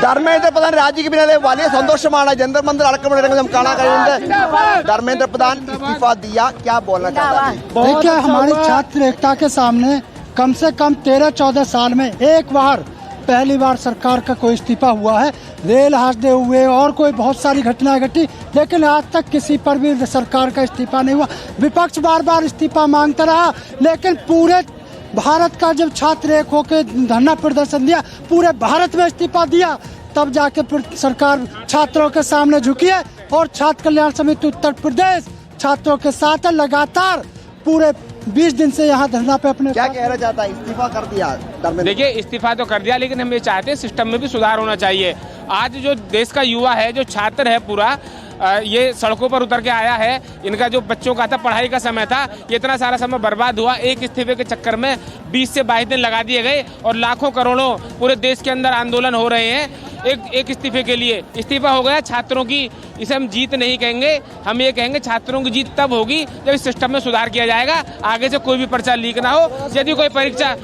ധർമ്മേന്ദ്ര प्रधान राज्य के पिनाले वाले संतोषമാണ് जंतर मंतर अड़कमुള്ള രംഗം നമുക്ക് കാണാൻ കഴിയുന്നത് धर्मेंद्र प्रधान इस्तीफा दिया क्या बोलना चाहता है देखिए हमारी छात्र एकता के सामने कम से कम 13-14 साल में एक बार पहली बार सरकार का कोई इस्तीफा हुआ है। रेल हादसे हुए और कोई बहुत सारी घटनाएं घटी लेकिन आज तक किसी पर भी सरकार का इस्तीफा नहीं हुआ। विपक्ष बार बार इस्तीफा मांगता रहा लेकिन पूरे भारत का जब छात्र एक होकर धरना प्रदर्शन दिया पूरे भारत में इस्तीफा दिया तब जाके सरकार छात्रों के सामने झुकी है और छात्र कल्याण समिति उत्तर प्रदेश छात्रों के साथ लगातार पूरे 20 दिन से यहाँ धरना पे अपने क्या कहना चाहता है इस्तीफा कर दिया देखिए इस्तीफा तो कर दिया लेकिन हम ये चाहते हैं सिस्टम में भी सुधार होना चाहिए। आज जो देश का युवा है जो छात्र है पूरा ये सड़कों पर उतर के आया है। इनका जो बच्चों का था पढ़ाई का समय था ये इतना सारा समय बर्बाद हुआ। एक इस्तीफे के चक्कर में 20 से 22 दिन लगा दिए गए और लाखों करोड़ों पूरे देश के अंदर आंदोलन हो रहे हैं एक इस्तीफे के लिए। इस्तीफा हो गया छात्रों की, इसे हम जीत नहीं कहेंगे, हम ये कहेंगे छात्रों की जीत तब होगी जब इस सिस्टम में सुधार किया जाएगा। आगे से कोई भी पर्चा लीक ना हो। यदि कोई परीक्षा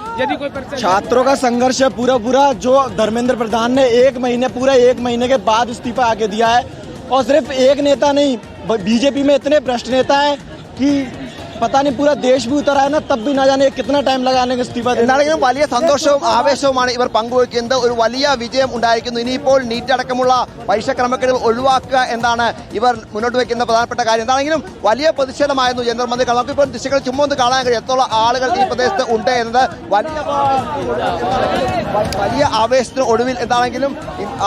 छात्रों का संघर्ष है पूरा जो धर्मेंद्र प्रधान ने पूरा एक महीने के बाद इस्तीफा आके दिया है और सिर्फ एक नेता नहीं बीजेपी में इतने भ्रष्ट नेता है कि पता नहीं पूरा देश भी उतर आया ना तब भी ना जाने कितना टाइम लगाने इस्तीफा എന്താണെങ്കിലും വലിയ സന്തോഷവും ആവേശവുമാണ് ഇവർ പങ്കുവയ്ക്കുന്നത്. ഒരു വലിയ വിജയം ഉണ്ടായിരിക്കുന്നു. ഇനിയിപ്പോൾ നീറ്റ് അടക്കമുള്ള പരീക്ഷ ക്രമക്കേടുകൾ ഒഴിവാക്കുക എന്നാണ് ഇവർ മുന്നോട്ട് വയ്ക്കുന്ന പ്രധാനപ്പെട്ട കാര്യം. എന്താണെങ്കിലും വലിയ പ്രതിഷേധമായിരുന്നു ജന്തർ മന്ദിർ. നമുക്കിപ്പോൾ ദൃശ്യങ്ങൾ ചുമ്മാ ഒന്ന് കാണാൻ കഴിയും എത്തോളം ആളുകൾ ഈ പ്രദേശത്ത് ഉണ്ട് എന്നത്. വലിയ ആവേശത്തിന് ഒടുവിൽ എന്താണെങ്കിലും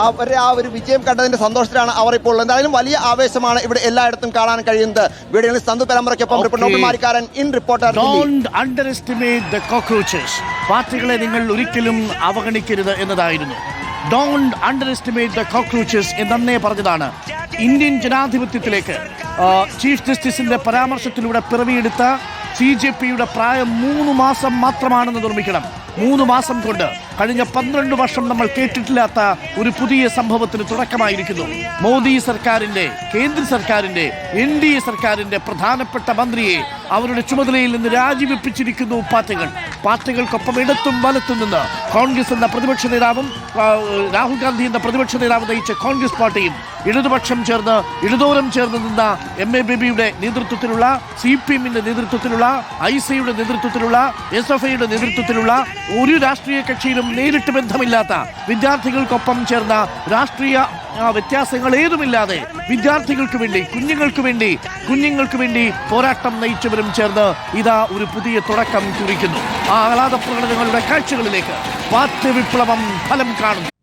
അവരുടെ ആ ഒരു വിജയം കണ്ടതിന്റെ സന്തോഷത്തിലാണ് അവർ ഇപ്പോൾ. എന്തായാലും വലിയ ആവേശമാണ് ഇവിടെ എല്ലായിടത്തും കാണാൻ കഴിയുന്നത്. വീഡിയോയിൽ സന്തു പെരമ്പറയ്ക്കൊപ്പം reporter Don't underestimate the cockroaches. പാർട്ടികളെ നിങ്ങൾ ഒരിക്കലും അവഗണിക്കരുത് എന്നതായിരുന്നു. Don't underestimate the cockroaches എന്നേ പറഞ്ഞതാണ്. ഇന്ത്യൻ ജനാധിപത്യത്തിലേക്ക് ചീഫ് ജസ്റ്റിസിന്റെ പരാമർശത്തിലൂടെ പിറവിയെടുത്ത CJPയുടെ പ്രായം 3 മാസം മാത്രമാണെന്ന് നിർമ്മിക്കണം. 3 മാസം കൊണ്ട് കഴിഞ്ഞ 12 വർഷം നമ്മൾ കേട്ടിട്ടില്ലാത്ത ഒരു പുതിയ സംഭവത്തിന് തുടക്കമായിരിക്കുന്നു. മോദി സർക്കാരിന്റെ കേന്ദ്ര സർക്കാരിന്റെ NDA സർക്കാരിന്റെ പ്രധാനപ്പെട്ട മന്ത്രിയെ അവരുടെ ചുമതലയിൽ നിന്ന് രാജിവെപ്പിച്ചിരിക്കുന്നു പാർട്ടികൾക്കൊപ്പം ഇടത്തും വലത്തും നിന്ന് കോൺഗ്രസ് എന്ന പ്രതിപക്ഷ നേതാവും രാഹുൽ ഗാന്ധി എന്ന പ്രതിപക്ഷ നേതാവ് നയിച്ച കോൺഗ്രസ് പാർട്ടിയും ഇടതോരം ചേർന്ന് നിന്ന MA ബേബിയുടെ നേതൃത്വത്തിലുള്ള CPMന്റെ നേതൃത്വത്തിലുള്ള ICയുടെ നേതൃത്വത്തിലുള്ള SFIയുടെ നേതൃത്വത്തിലുള്ള ഒരു രാഷ്ട്രീയ കക്ഷിയിലും നേരിട്ട് ബന്ധമില്ലാത്ത വിദ്യാർത്ഥികൾക്കൊപ്പം ചേർന്ന രാഷ്ട്രീയ വ്യത്യാസങ്ങൾ ഏതുമില്ലാതെ വിദ്യാർത്ഥികൾക്ക് വേണ്ടി കുഞ്ഞുങ്ങൾക്ക് വേണ്ടി പോരാട്ടം നയിച്ചവരും ചേർന്ന് ഇതാ ഒരു പുതിയ തുടക്കം കുറിക്കുന്നു. ആ ആഹ്ലാദ പ്രകടനങ്ങളുടെ കാഴ്ചകളിലേക്ക് പാർട്ടി വിപ്ലവം ഫലം കാണുന്നു.